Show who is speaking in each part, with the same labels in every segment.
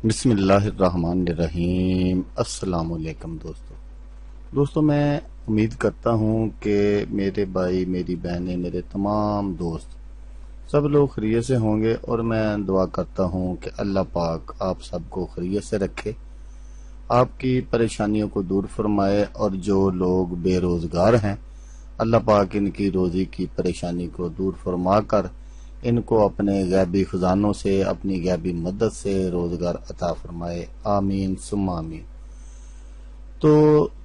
Speaker 1: بسم اللہ الرحمن الرحیم۔ السلام علیکم دوستو میں امید کرتا ہوں کہ میرے بھائی، میری بہنیں، میرے تمام دوست سب لوگ خیریت سے ہوں گے، اور میں دعا کرتا ہوں کہ اللہ پاک آپ سب کو خیریت سے رکھے، آپ کی پریشانیوں کو دور فرمائے، اور جو لوگ بے روزگار ہیں اللہ پاک ان کی روزی کی پریشانی کو دور فرما کر ان کو اپنے غیبی خزانوں سے، اپنی غیبی مدد سے روزگار عطا فرمائے، آمین ثم آمین۔ تو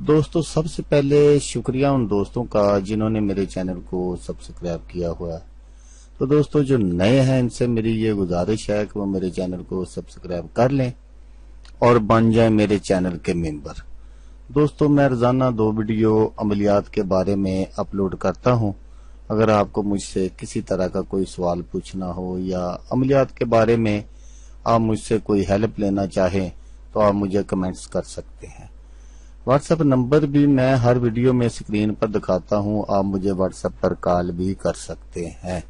Speaker 1: دوستو، سب سے پہلے شکریہ ان دوستوں کا جنہوں نے میرے چینل کو سبسکرائب کیا ہوا ہے۔ تو دوستو جو نئے ہیں ان سے میری یہ گزارش ہے کہ وہ میرے چینل کو سبسکرائب کر لیں اور بن جائیں میرے چینل کے ممبر۔ دوستو میں روزانہ 2 ویڈیو عملیات کے بارے میں اپلوڈ کرتا ہوں۔ اگر آپ کو مجھ سے کسی طرح کا کوئی سوال پوچھنا ہو یا عملیات کے بارے میں آپ مجھ سے کوئی ہیلپ لینا چاہیں تو آپ مجھے کمنٹس کر سکتے ہیں۔ واٹس ایپ نمبر بھی میں ہر ویڈیو میں اسکرین پر دکھاتا ہوں، آپ مجھے واٹس ایپ پر کال بھی کر سکتے ہیں۔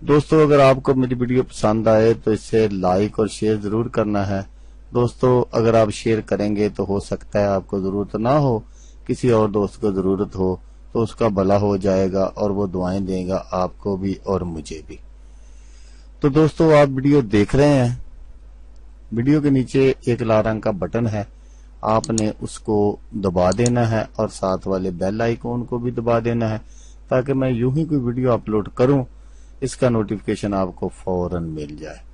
Speaker 1: دوستو اگر آپ کو میری ویڈیو پسند آئے تو اسے لائک اور شیئر ضرور کرنا ہے۔ دوستو اگر آپ شیئر کریں گے تو ہو سکتا ہے آپ کو ضرورت نہ ہو، کسی اور دوست کو ضرورت ہو تو اس کا بھلا ہو جائے گا اور وہ دعائیں دے گا آپ کو بھی اور مجھے بھی۔ تو دوستو آپ ویڈیو دیکھ رہے ہیں، ویڈیو کے نیچے ایک لال رنگ کا بٹن ہے، آپ نے اس کو دبا دینا ہے اور ساتھ والے بیل آئیکن کو بھی دبا دینا ہے تاکہ میں یوں ہی کوئی ویڈیو اپلوڈ کروں اس کا نوٹیفیکیشن آپ کو فوراً مل جائے۔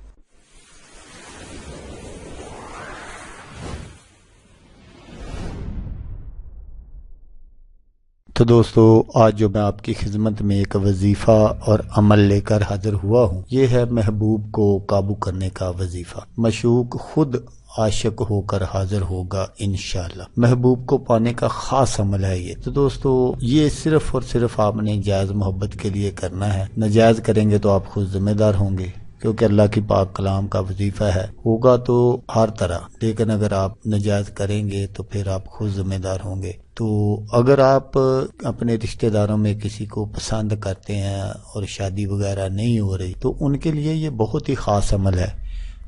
Speaker 1: تو دوستو آج جو میں آپ کی خدمت میں ایک وظیفہ اور عمل لے کر حاضر ہوا ہوں، یہ ہے محبوب کو قابو کرنے کا وظیفہ۔ مشوق خود عاشق ہو کر حاضر ہوگا انشاءاللہ۔ محبوب کو پانے کا خاص عمل ہے یہ۔ تو دوستو یہ صرف اور صرف آپ نے جائز محبت کے لیے کرنا ہے، ناجائز کریں گے تو آپ خود ذمہ دار ہوں گے، کیونکہ اللہ کی پاک کلام کا وظیفہ ہے، ہوگا تو ہر طرح، لیکن اگر آپ ناجائز کریں گے تو پھر آپ خود ذمہ دار ہوں گے۔ تو اگر آپ اپنے رشتہ داروں میں کسی کو پسند کرتے ہیں اور شادی وغیرہ نہیں ہو رہی تو ان کے لیے یہ بہت ہی خاص عمل ہے،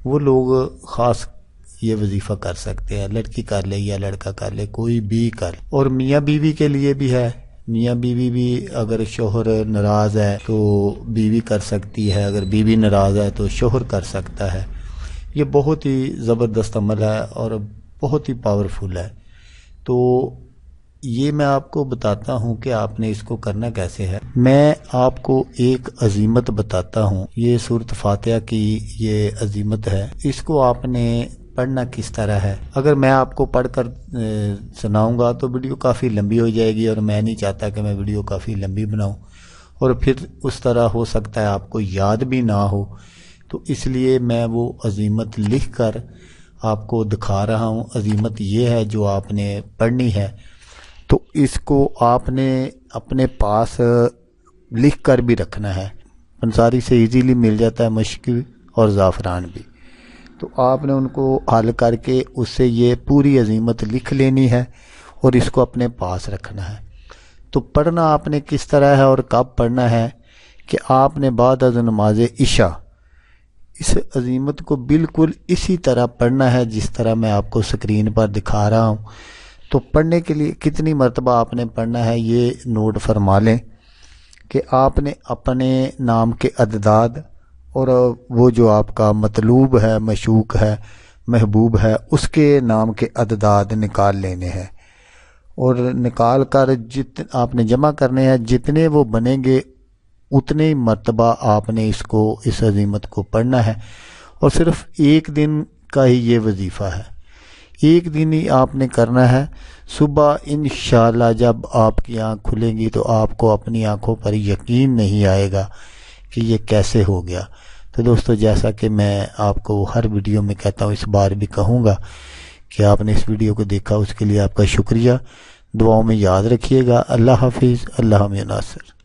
Speaker 1: وہ لوگ خاص یہ وظیفہ کر سکتے ہیں، لڑکی کر لے یا لڑکا کر لے، کوئی بھی کر۔ اور میاں بیوی کے لیے بھی ہے، میاں بیوی بھی اگر شوہر ناراض ہے تو بیوی کر سکتی ہے، اگر بیوی ناراض ہے تو شوہر کر سکتا ہے۔ یہ بہت ہی زبردست عمل ہے اور بہت ہی پاورفل ہے۔ تو یہ میں آپ کو بتاتا ہوں کہ آپ نے اس کو کرنا کیسے ہے۔ میں آپ کو ایک عزیمت بتاتا ہوں، یہ سورۃ فاتحہ کی یہ عزیمت ہے، اس کو آپ نے پڑھنا کس طرح ہے۔ اگر میں آپ کو پڑھ کر سناؤں گا تو ویڈیو کافی لمبی ہو جائے گی، اور میں نہیں چاہتا کہ میں ویڈیو کافی لمبی بناؤں، اور پھر اس طرح ہو سکتا ہے آپ کو یاد بھی نہ ہو، تو اس لیے میں وہ عزیمت لکھ کر آپ کو دکھا رہا ہوں۔ عزیمت یہ ہے جو آپ نے پڑھنی ہے، تو اس کو آپ نے اپنے پاس لکھ کر بھی رکھنا ہے۔ پنساری سے ایزیلی مل جاتا ہے مشق اور زعفران بھی، تو آپ نے ان کو حل کر کے اس سے یہ پوری عزیمت لکھ لینی ہے اور اس کو اپنے پاس رکھنا ہے۔ تو پڑھنا آپ نے کس طرح ہے اور کب پڑھنا ہے کہ آپ نے بعد از نماز عشاء اس عزیمت کو بالکل اسی طرح پڑھنا ہے جس طرح میں آپ کو سکرین پر دکھا رہا ہوں۔ تو پڑھنے کے لیے کتنی مرتبہ آپ نے پڑھنا ہے یہ نوٹ فرما لیں کہ آپ نے اپنے نام کے اعداد اور وہ جو آپ کا مطلوب ہے، مشوق ہے، محبوب ہے، اس کے نام کے اعداد نکال لینے ہیں، اور نکال کر آپ نے جمع کرنے ہیں، جتنے وہ بنیں گے اتنے ہی مرتبہ آپ نے اس عزیمت کو پڑھنا ہے، اور صرف ایک دن کا ہی یہ وظیفہ ہے، ایک دن ہی آپ نے کرنا ہے۔ صبح انشاءاللہ جب آپ کی آنکھ کھلے گی تو آپ کو اپنی آنکھوں پر یقین نہیں آئے گا کہ یہ کیسے ہو گیا۔ تو دوستو جیسا کہ میں آپ کو ہر ویڈیو میں کہتا ہوں، اس بار بھی کہوں گا کہ آپ نے اس ویڈیو کو دیکھا، اس کے لیے آپ کا شکریہ، دعاؤں میں یاد رکھیے گا۔ اللہ حافظ، اللہ ہمیں ناصر۔